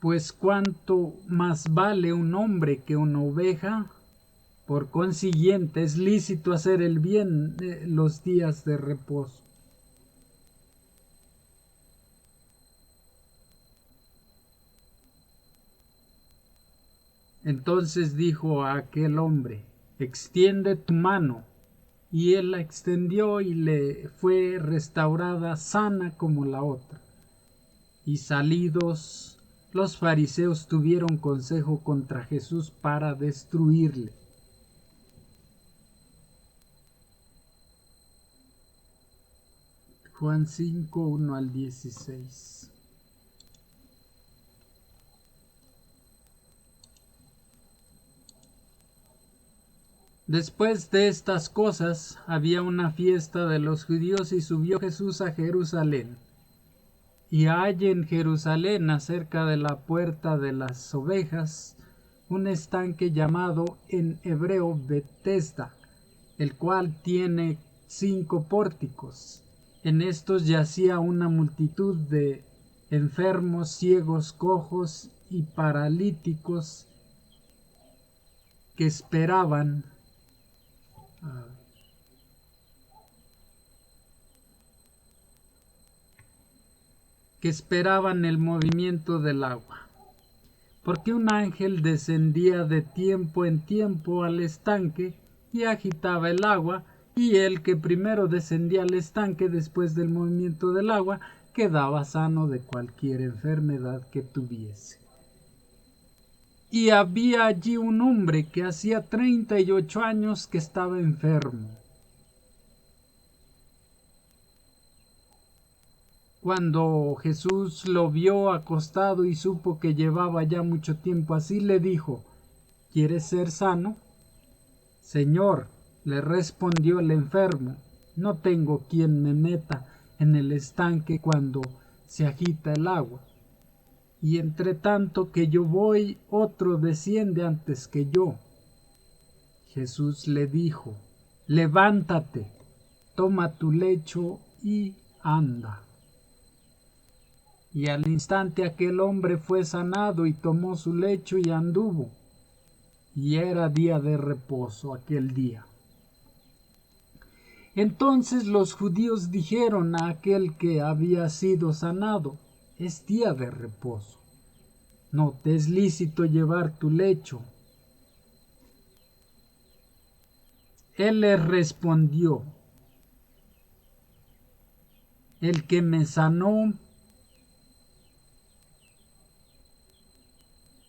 Pues cuánto más vale un hombre que una oveja. Por consiguiente, es lícito hacer el bien los días de reposo. Entonces dijo a aquel hombre: extiende tu mano. Y él la extendió y le fue restaurada sana como la otra. Y salidos los fariseos tuvieron consejo contra Jesús para destruirle. Juan 5, 1 al 16. Después de estas cosas había una fiesta de los judíos y subió Jesús a Jerusalén. Y hay en Jerusalén, acerca de la puerta de las ovejas, un estanque llamado en hebreo Betesda, el cual tiene 5 pórticos. En estos yacía una multitud de enfermos, ciegos, cojos y paralíticos que esperaban el movimiento del agua, porque un ángel descendía de tiempo en tiempo al estanque y agitaba el agua, y el que primero descendía al estanque después del movimiento del agua quedaba sano de cualquier enfermedad que tuviese. Y había allí un hombre que hacía 38 años que estaba enfermo. Cuando Jesús lo vio acostado y supo que llevaba ya mucho tiempo así, le dijo: ¿quieres ser sano? Señor, le respondió el enfermo, no tengo quien me meta en el estanque cuando se agita el agua. Y entre tanto que yo voy, otro desciende antes que yo. Jesús le dijo: levántate, toma tu lecho y anda. Y al instante aquel hombre fue sanado y tomó su lecho y anduvo. Y era día de reposo aquel día. Entonces los judíos dijeron a aquel que había sido sanado: es día de reposo, no te es lícito llevar tu lecho. Él les respondió: el que me sanó,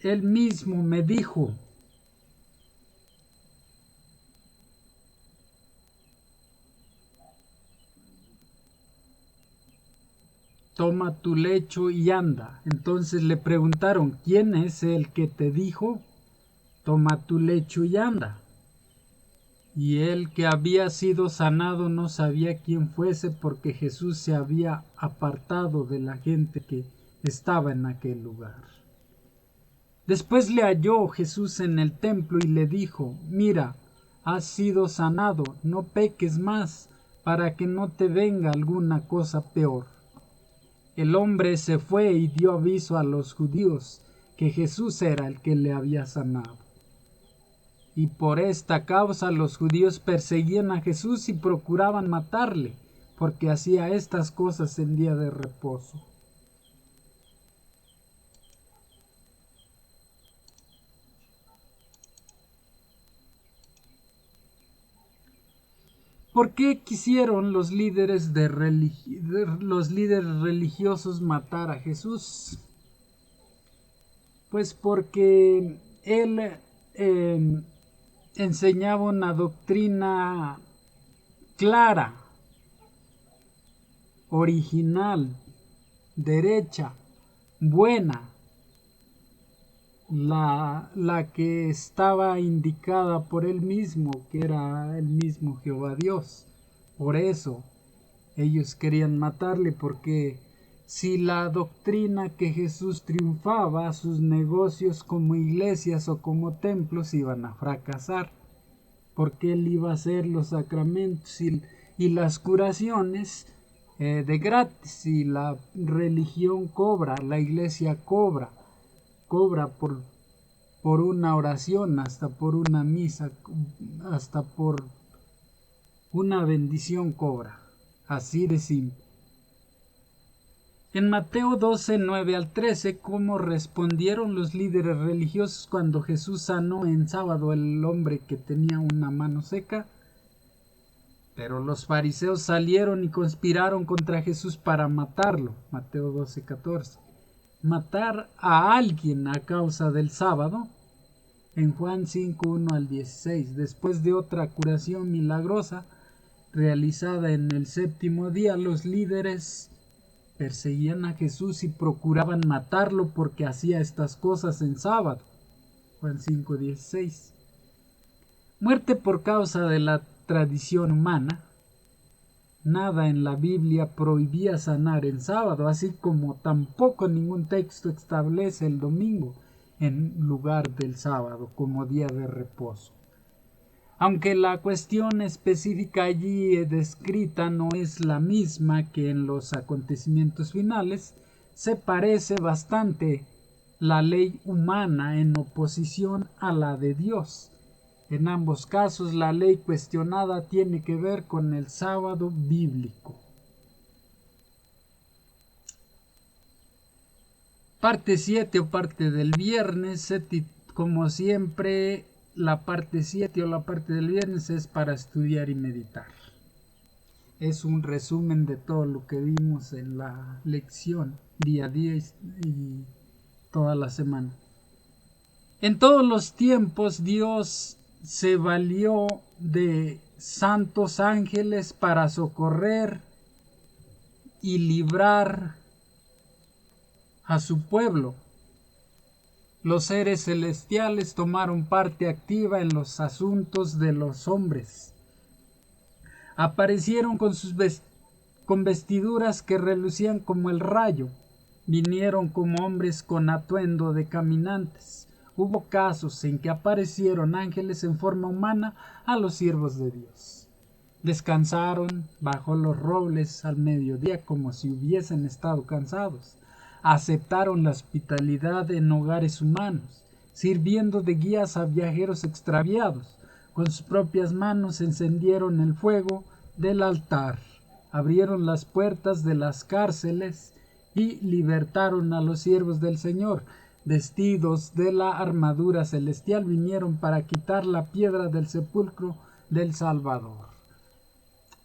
él mismo me dijo: toma tu lecho y anda. Entonces le preguntaron: ¿quién es el que te dijo: toma tu lecho y anda? Y él que había sido sanado no sabía quién fuese, porque Jesús se había apartado de la gente que estaba en aquel lugar. Después le halló Jesús en el templo y le dijo: mira, has sido sanado, no peques más, para que no te venga alguna cosa peor. El hombre se fue y dio aviso a los judíos que Jesús era el que le había sanado. Y por esta causa los judíos perseguían a Jesús y procuraban matarle, porque hacía estas cosas en día de reposo. ¿Por qué quisieron los líderes religiosos matar a Jesús? Pues porque él enseñaba una doctrina clara, original, derecha, buena, la que estaba indicada por él mismo, que era el mismo Jehová Dios. Por eso ellos querían matarle, porque si la doctrina que Jesús triunfaba, sus negocios como iglesias o como templos iban a fracasar, porque él iba a hacer los sacramentos y las curaciones de gratis, y la religión cobra, la iglesia cobra por una oración, hasta por una misa, hasta por una bendición cobra. Así de simple. En Mateo 12, 9 al 13, ¿cómo respondieron los líderes religiosos cuando Jesús sanó en sábado al hombre que tenía una mano seca? Pero los fariseos salieron y conspiraron contra Jesús para matarlo. Mateo 12, 14. Matar a alguien a causa del sábado. En Juan 5, 1 al 16, después de otra curación milagrosa realizada en el séptimo día, los líderes perseguían a Jesús y procuraban matarlo porque hacía estas cosas en sábado. Juan 5, 16. Muerte por causa de la tradición humana. Nada en la Biblia prohibía sanar en sábado, así como tampoco ningún texto establece el domingo en lugar del sábado como día de reposo. Aunque la cuestión específica allí descrita no es la misma que en los acontecimientos finales, se parece bastante la ley humana en oposición a la de Dios. En ambos casos, la ley cuestionada tiene que ver con el sábado bíblico. Parte 7 o parte del viernes, como siempre, la parte 7 o la parte del viernes es para estudiar y meditar. Es un resumen de todo lo que vimos en la lección día a día y toda la semana. En todos los tiempos Dios se valió de santos ángeles para socorrer y librar a su pueblo. Los seres celestiales tomaron parte activa en los asuntos de los hombres. Aparecieron con vestiduras que relucían como el rayo. Vinieron como hombres con atuendo de caminantes. Hubo casos en que aparecieron ángeles en forma humana a los siervos de Dios. Descansaron bajo los robles al mediodía como si hubiesen estado cansados. Aceptaron la hospitalidad en hogares humanos, sirviendo de guías a viajeros extraviados. Con sus propias manos encendieron el fuego del altar, abrieron las puertas de las cárceles y libertaron a los siervos del Señor. Vestidos de la armadura celestial vinieron para quitar la piedra del sepulcro del Salvador.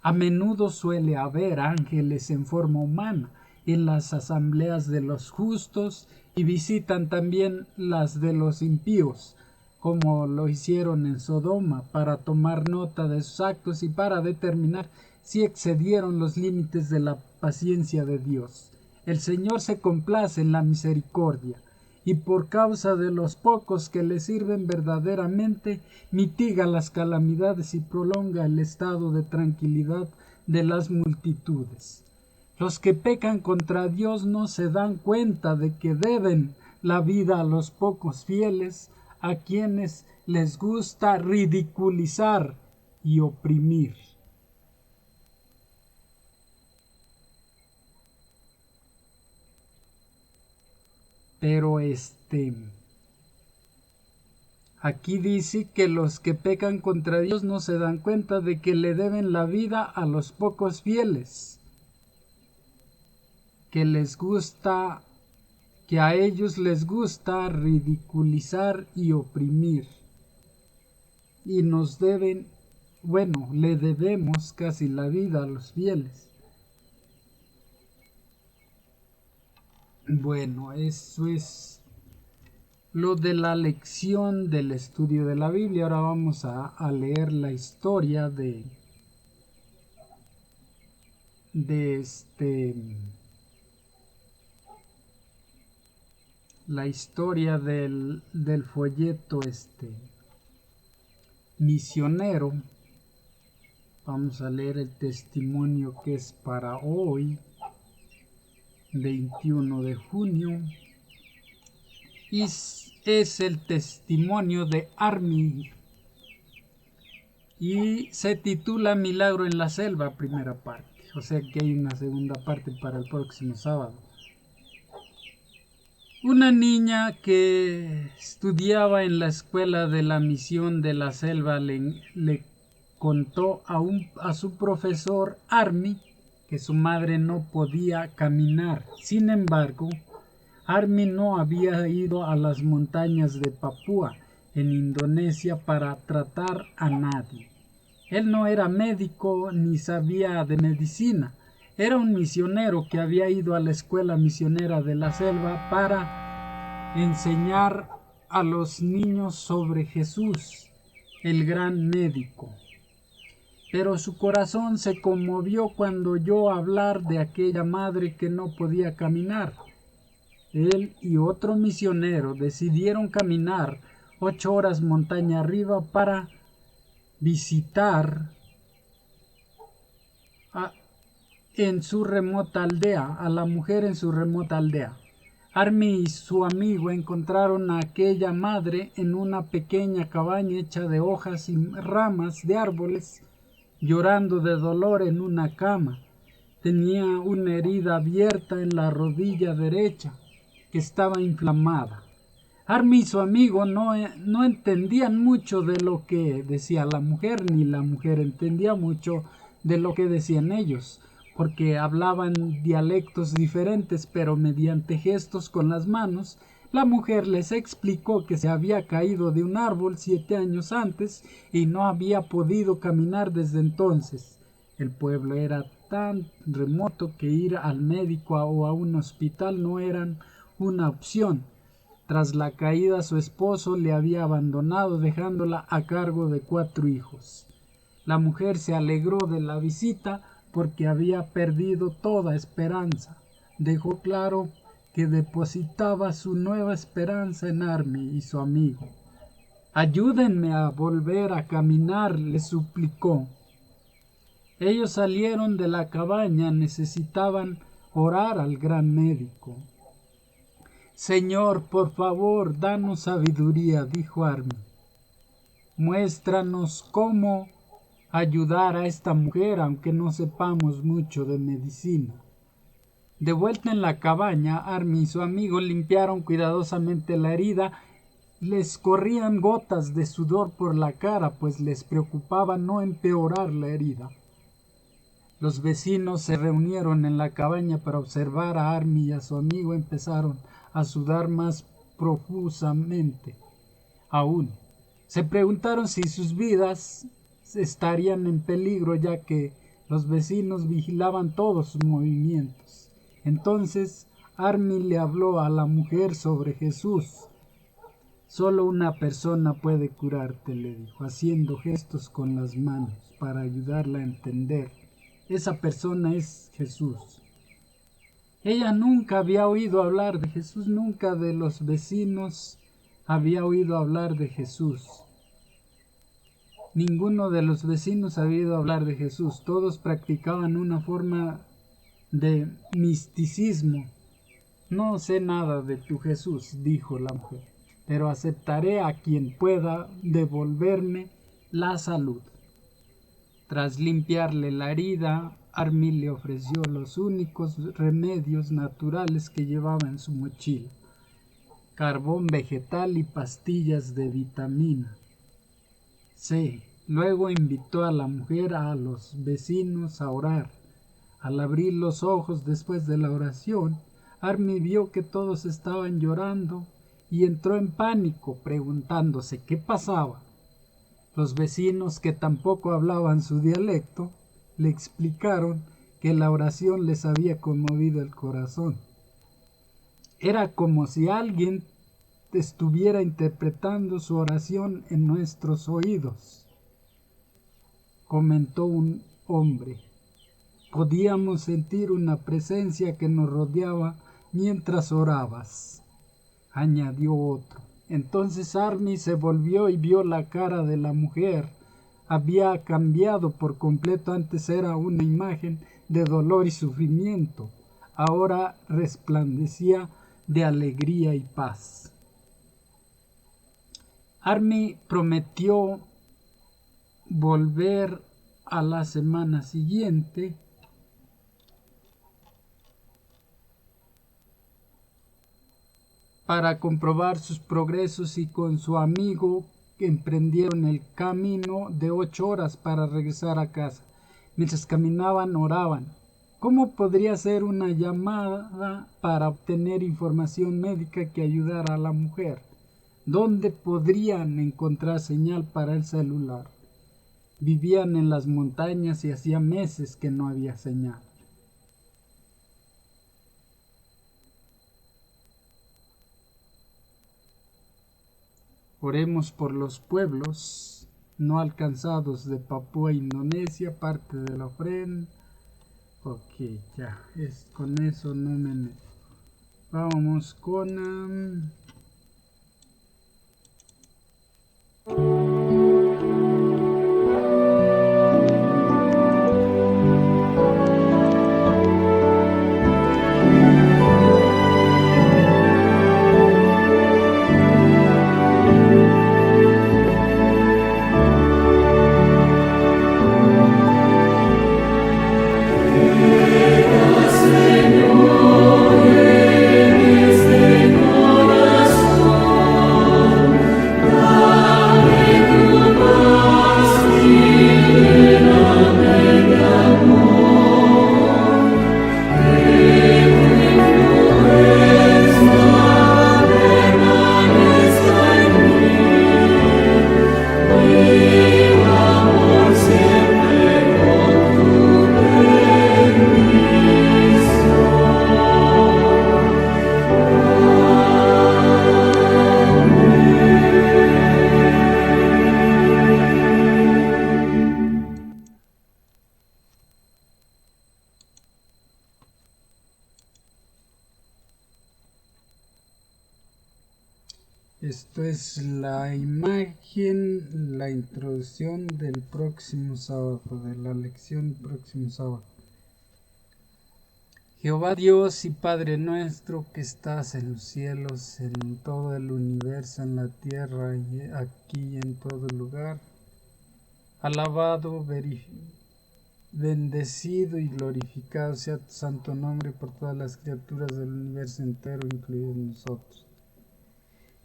A menudo suele haber ángeles en forma humana en las asambleas de los justos y visitan también las de los impíos, como lo hicieron en Sodoma, para tomar nota de sus actos y para determinar si excedieron los límites de la paciencia de Dios. El Señor se complace en la misericordia, y por causa de los pocos que le sirven verdaderamente, mitiga las calamidades y prolonga el estado de tranquilidad de las multitudes. Los que pecan contra Dios no se dan cuenta de que deben la vida a los pocos fieles, a quienes les gusta ridiculizar y oprimir. Pero aquí dice que los que pecan contra Dios no se dan cuenta de que le deben la vida a los pocos fieles, que a ellos les gusta ridiculizar y oprimir. Y le debemos casi la vida a los fieles. Bueno, eso es lo de la lección del estudio de la Biblia. Ahora vamos a leer la historia la historia del folleto misionero. Vamos a leer el testimonio que es para hoy, 21 de junio, y es el testimonio de Armin y se titula Milagro en la selva, primera parte, o sea que hay una segunda parte para el próximo sábado. Una niña que estudiaba en la escuela de la misión de la selva le contó a su profesor Army que su madre no podía caminar. Sin embargo, Army no había ido a las montañas de Papúa en Indonesia para tratar a nadie. Él no era médico ni sabía de medicina. Era un misionero que había ido a la escuela misionera de la selva para enseñar a los niños sobre Jesús, el gran médico. Pero su corazón se conmovió cuando oyó hablar de aquella madre que no podía caminar. Él y otro misionero decidieron caminar 8 horas montaña arriba para visitar en su remota aldea, a la mujer en su remota aldea. Army y su amigo encontraron a aquella madre en una pequeña cabaña hecha de hojas y ramas de árboles, llorando de dolor en una cama. Tenía una herida abierta en la rodilla derecha que estaba inflamada. Army y su amigo no entendían mucho de lo que decía la mujer, ni la mujer entendía mucho de lo que decían ellos, porque hablaban dialectos diferentes, pero mediante gestos con las manos, la mujer les explicó que se había caído de un árbol 7 años antes y no había podido caminar desde entonces. El pueblo era tan remoto que ir al médico o a un hospital no eran una opción. Tras la caída, su esposo le había abandonado, dejándola a cargo de 4 hijos. La mujer se alegró de la visita porque había perdido toda esperanza. Dejó claro que depositaba su nueva esperanza en Army y su amigo. Ayúdenme a volver a caminar, le suplicó. Ellos salieron de la cabaña, necesitaban orar al gran médico. Señor, por favor, danos sabiduría, dijo Army. Muéstranos cómo ayudar a esta mujer, aunque no sepamos mucho de medicina. De vuelta en la cabaña, Army y su amigo limpiaron cuidadosamente la herida. Les corrían gotas de sudor por la cara, pues les preocupaba no empeorar la herida. Los vecinos se reunieron en la cabaña para observar a Army y a su amigo. Empezaron a sudar más profusamente aún. Se preguntaron si sus vidas estarían en peligro, ya que los vecinos vigilaban todos sus movimientos. Entonces Army le habló a la mujer sobre Jesús. Solo una persona puede curarte, le dijo, haciendo gestos con las manos para ayudarla a entender. Esa persona es Jesús. Ella nunca había oído hablar de Jesús, nunca de los vecinos había oído hablar de Jesús. Ninguno de los vecinos había oído hablar de Jesús. Todos practicaban una forma de misticismo. No sé nada de tu Jesús, dijo la mujer, pero aceptaré a quien pueda devolverme la salud. Tras limpiarle la herida, Army le ofreció los únicos remedios naturales que llevaba en su mochila: carbón vegetal y pastillas de vitamina C. Luego invitó a la mujer a los vecinos a orar. Al abrir los ojos después de la oración, Army vio que todos estaban llorando y entró en pánico, preguntándose qué pasaba. Los vecinos, que tampoco hablaban su dialecto, le explicaron que la oración les había conmovido el corazón. Era como si alguien estuviera interpretando su oración en nuestros oídos, comentó un hombre. Podíamos sentir una presencia que nos rodeaba mientras orabas, añadió otro. Entonces Army se volvió y vio la cara de la mujer. Había cambiado por completo. Antes era una imagen de dolor y sufrimiento. Ahora resplandecía de alegría y paz. Army prometió volver a la semana siguiente para comprobar sus progresos y con su amigo emprendieron el camino de 8 horas para regresar a casa. Mientras caminaban, oraban. ¿Cómo podría ser una llamada para obtener información médica que ayudara a la mujer? ¿Dónde podrían encontrar señal para el celular? Vivían en las montañas y hacía meses que no había señal. Oremos por los pueblos no alcanzados de Papúa Indonesia, parte de la ofrenda. Ok, ya, con eso no me meto. Vamos con... Esto es la imagen, la introducción del próximo sábado, de la lección próximo sábado. Jehová Dios y Padre nuestro que estás en los cielos, en todo el universo, en la tierra y aquí en todo lugar, alabado, bendecido y glorificado sea tu santo nombre por todas las criaturas del universo entero, incluidos nosotros.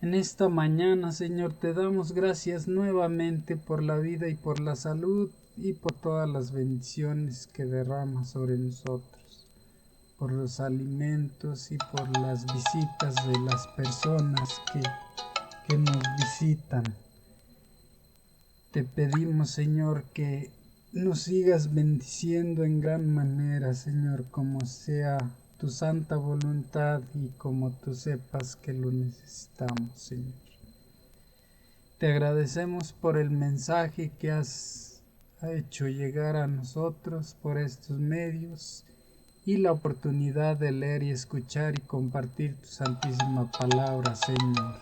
En esta mañana, Señor, te damos gracias nuevamente por la vida y por la salud y por todas las bendiciones que derramas sobre nosotros, por los alimentos y por las visitas de las personas que nos visitan. Te pedimos, Señor, que nos sigas bendiciendo en gran manera, Señor, como sea tu santa voluntad y como tú sepas que lo necesitamos, Señor. Te agradecemos por el mensaje que has hecho llegar a nosotros por estos medios y la oportunidad de leer y escuchar y compartir tu santísima palabra, Señor.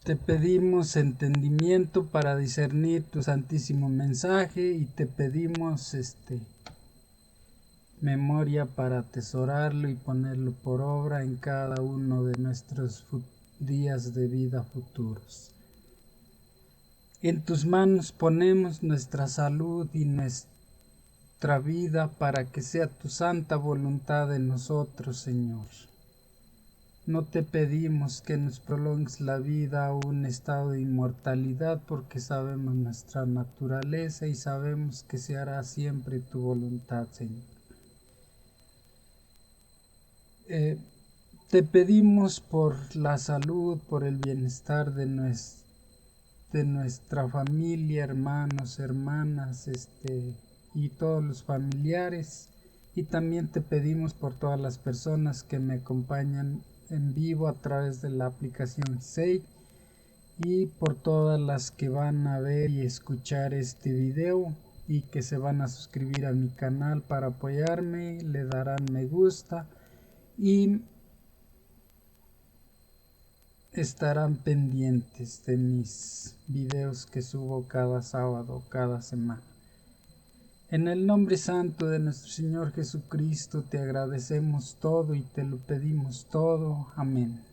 Te pedimos entendimiento para discernir tu santísimo mensaje y te pedimos memoria para atesorarlo y ponerlo por obra en cada uno de nuestros días de vida futuros. En tus manos ponemos nuestra salud y nuestra vida para que sea tu santa voluntad en nosotros, Señor. No te pedimos que nos prolongues la vida a un estado de inmortalidad porque sabemos nuestra naturaleza y sabemos que se hará siempre tu voluntad, Señor. Te pedimos por la salud, por el bienestar de nuestra familia, hermanos, hermanas, y todos los familiares. Y también te pedimos por todas las personas que me acompañan en vivo a través de la aplicación Sei y por todas las que van a ver y escuchar este video y que se van a suscribir a mi canal para apoyarme, le darán me gusta y estarán pendientes de mis videos que subo cada sábado, cada semana. En el nombre santo de nuestro Señor Jesucristo te agradecemos todo y te lo pedimos todo. Amén.